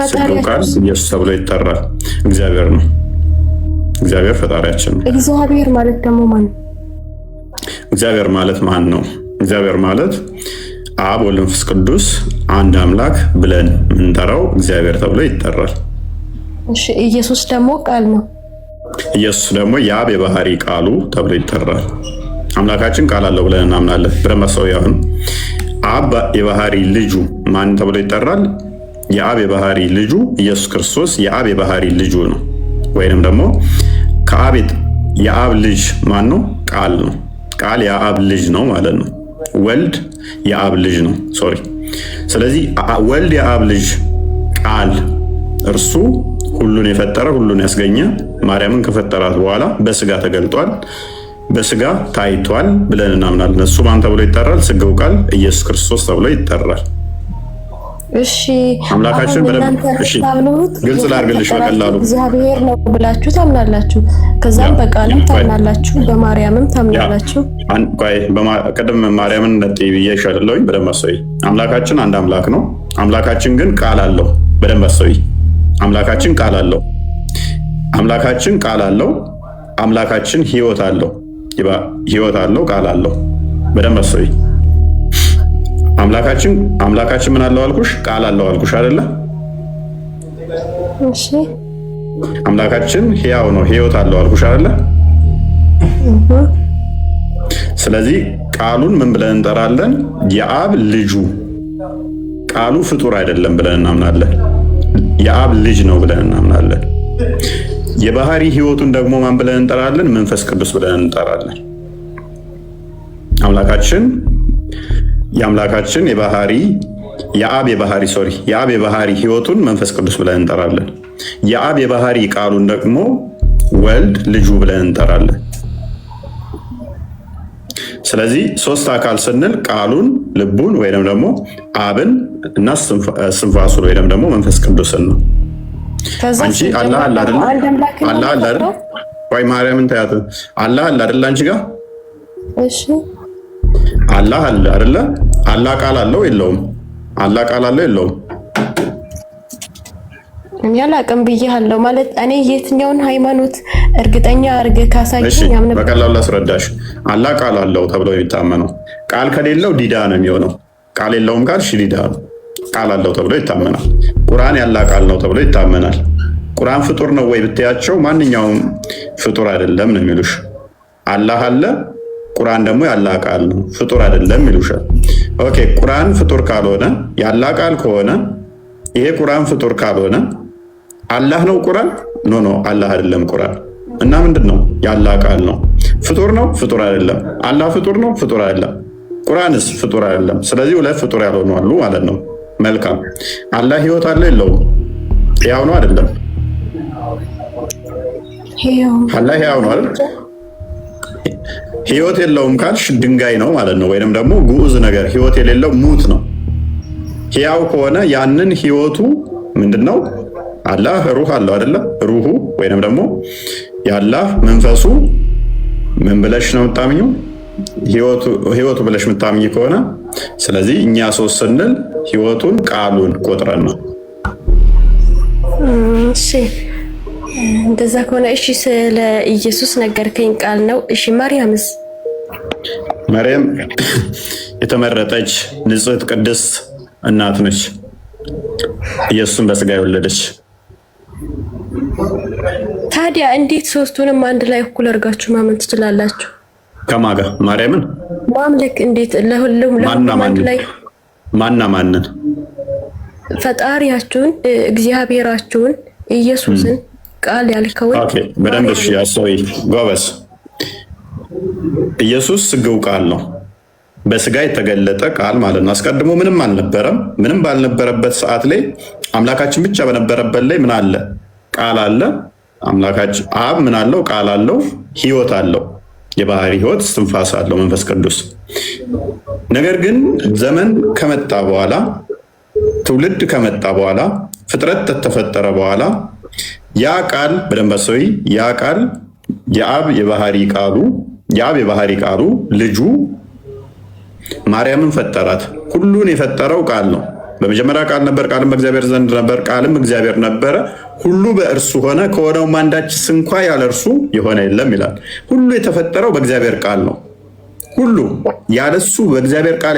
ስግው ቃል ኢየሱስ ተብሎ ይጠራል። እግዚአብሔር ነው። እግዚአብሔር ፈጣሪያችን ነው። እግዚአብሔር ማለት ደግሞ ማን ነው? እግዚአብሔር ማለት ማን ነው? እግዚአብሔር ማለት አብ ወልድ መንፈስ ቅዱስ አንድ አምላክ ብለን የምንጠራው እግዚአብሔር ተብሎ ይጠራል። እሺ ኢየሱስ ደግሞ ቃል ነው። ኢየሱስ ደግሞ የአብ የባህሪ ቃሉ ተብሎ ይጠራል። አምላካችን ቃል አለው ብለን እናምናለን። ብረመሰውያን አብ የባህሪ ልጁ ማን ተብሎ ይጠራል? የአብ የባህሪ ልጁ ኢየሱስ ክርስቶስ የአብ የባህሪ ልጁ ነው። ወይንም ደግሞ ከአቤት የአብ ልጅ ማን ነው? ቃል ነው። ቃል የአብ ልጅ ነው ማለት ነው። ወልድ የአብ ልጅ ነው። ሶሪ። ስለዚህ ወልድ የአብ ልጅ ቃል እርሱ ሁሉን የፈጠረ ሁሉን ያስገኘ ማርያምን ከፈጠራት በኋላ በስጋ ተገልጧል፣ በስጋ ታይቷል ብለን እናምናለን። እሱ ማን ተብሎ ይጠራል? ስጋው ቃል ኢየሱስ ክርስቶስ ተብሎ ይጠራል። እሺ አምላካችን ግልጽ ላድርግልሽ በቀላሉ እግዚአብሔር ነው ብላችሁ ታምናላችሁ። ከዛም በቃልም ታምናላችሁ፣ በማርያምም ታምናላችሁ። ቅድም ማርያምን ነጥብ ብዬሻለሁኝ። በደንብ አስተውይ። አምላካችን አንድ አምላክ ነው። አምላካችን ግን ቃል አለው። በደንብ አስተውይ። አምላካችን ቃል አለው። አምላካችን ቃል አለው። አምላካችን ሕይወት አለው። ሕይወት አለው፣ ቃል አለው። በደንብ አስተውይ። አምላካችን ምን አለው አልኩሽ? ቃል አለው አልኩሽ አይደለ? እሺ አምላካችን ሕያው ነው፣ ሕይወት አለው አልኩሽ አይደለ? ስለዚህ ቃሉን ምን ብለን እንጠራለን? የአብ ልጁ። ቃሉ ፍጡር አይደለም ብለን እናምናለን። የአብ ልጅ ነው ብለን እናምናለን። የባህሪ ሕይወቱን ደግሞ ማን ብለን እንጠራለን? መንፈስ ቅዱስ ብለን እንጠራለን። የአምላካችን የአብ የባህሪ ሕይወቱን መንፈስ ቅዱስ ብለን እንጠራለን። የአብ የባህሪ ቃሉን ደግሞ ወልድ ልጁ ብለን እንጠራለን። ስለዚህ ሶስት አካል ስንል ቃሉን፣ ልቡን ወይንም ደግሞ አብን እና ስንፋሱን ወይንም ደግሞ መንፈስ ቅዱስን ነው። አንቺ አላህ አለ አይደል? አላህ አለ አይደል? ወይ ማርያምን ታያት አላህ አለ አይደል? አንቺ ጋር እሺ አላህ አለ አይደለ? አላህ ቃል አለው የለውም? አላህ ቃል አለው የለውም? እኔ አላቅም ብዬሃለሁ። ማለት እኔ የትኛውን ሃይማኖት እርግጠኛ አድርገህ ካሳየኝ ያምን በቀላሉ ላስረዳሽ። አላህ ቃል አለው ተብሎ የሚታመነው ቃል ከሌለው ዲዳ ነው የሚሆነው። ቃል የለውም ካልሽ ዲዳ ነው። ቃል አለው ተብሎ ይታመናል። ቁርአን ያላህ ቃል ነው ተብሎ ይታመናል። ቁርአን ፍጡር ነው ወይ ብትያቸው ማንኛውም ፍጡር አይደለም ነው የሚሉሽ። አላህ አለ፣ ቁርአን ደግሞ ያላህ ቃል ነው፣ ፍጡር አይደለም ይሉሻል። ኦኬ ቁርአን ፍጡር ካልሆነ ያላህ ቃል ከሆነ ይሄ ቁርአን ፍጡር ካልሆነ አላህ ነው ቁርአን? ኖ አላህ አይደለም ቁርአን። እና ምንድነው? ያላህ ቃል ነው። ፍጡር ነው? ፍጡር አይደለም። አላህ ፍጡር ነው? ፍጡር አይደለም። ቁርአንስ ፍጡር አይደለም። ስለዚህ ሁለት ፍጡር ያልሆኑ አሉ ማለት ነው። መልካም። አላህ ሕይወት አለ የለውም? ሕያው ነው አይደለም? አላህ ሕያው ነው አይደል? ሕይወት የለውም ካልሽ ድንጋይ ነው ማለት ነው። ወይንም ደግሞ ግዑዝ ነገር ሕይወት የሌለው ሙት ነው። ሕያው ከሆነ ያንን ሕይወቱ ምንድነው? አላህ ሩህ አለው አይደለ? ሩሁ ወይንም ደግሞ የአላህ መንፈሱ ምን ብለሽ ነው የምታምኙ? ሕይወቱ ብለሽ የምታምኝ ከሆነ ስለዚህ እኛ ሶስት ስንል ሕይወቱን ቃሉን ቆጥረን ነው። እሺ እንደዛ ከሆነ እሺ፣ ስለ ኢየሱስ ነገርከኝ፣ ቃል ነው። እሺ ማርያምስ? ማርያም የተመረጠች ንጽሕት ቅድስት እናት ነች። ኢየሱስን በስጋ የወለደች። ታዲያ እንዴት ሶስቱንም አንድ ላይ እኩል አድርጋችሁ ማመን ትችላላችሁ? ከማን ጋር? ማርያምን ማምለክ እንዴት? ለሁሉም አንድ ላይ ማንን? ፈጣሪያችሁን፣ እግዚአብሔራችሁን፣ ኢየሱስን ቃል ያልከውን። ኦኬ በደንብ እሺ፣ ያሰይ ጎበዝ። ኢየሱስ ስጋው ቃል ነው፣ በስጋ የተገለጠ ቃል ማለት ነው። አስቀድሞ ምንም አልነበረም። ምንም ባልነበረበት ሰዓት ላይ አምላካችን ብቻ በነበረበት ላይ ምን አለ? ቃል አለ። አምላካችን አብ ምን አለው? ቃል አለው፣ ሕይወት አለው፣ የባህሪ ሕይወት እስትንፋስ አለው፣ መንፈስ ቅዱስ። ነገር ግን ዘመን ከመጣ በኋላ፣ ትውልድ ከመጣ በኋላ፣ ፍጥረት ከተፈጠረ በኋላ ያ ቃል በደንብ አስተውይ። ያ ቃል የአብ የባህሪ ቃሉ ልጁ ማርያምን ፈጠራት። ሁሉን የፈጠረው ቃል ነው። በመጀመሪያ ቃል ነበር፣ ቃልም በእግዚአብሔር ዘንድ ነበር፣ ቃልም እግዚአብሔር ነበረ። ሁሉ በእርሱ ሆነ፣ ከሆነውም አንዳችስ እንኳ ያለ እርሱ የሆነ የለም ይላል። ሁሉ የተፈጠረው በእግዚአብሔር ቃል ነው። ሁሉ ያለሱ በእግዚአብሔር ቃል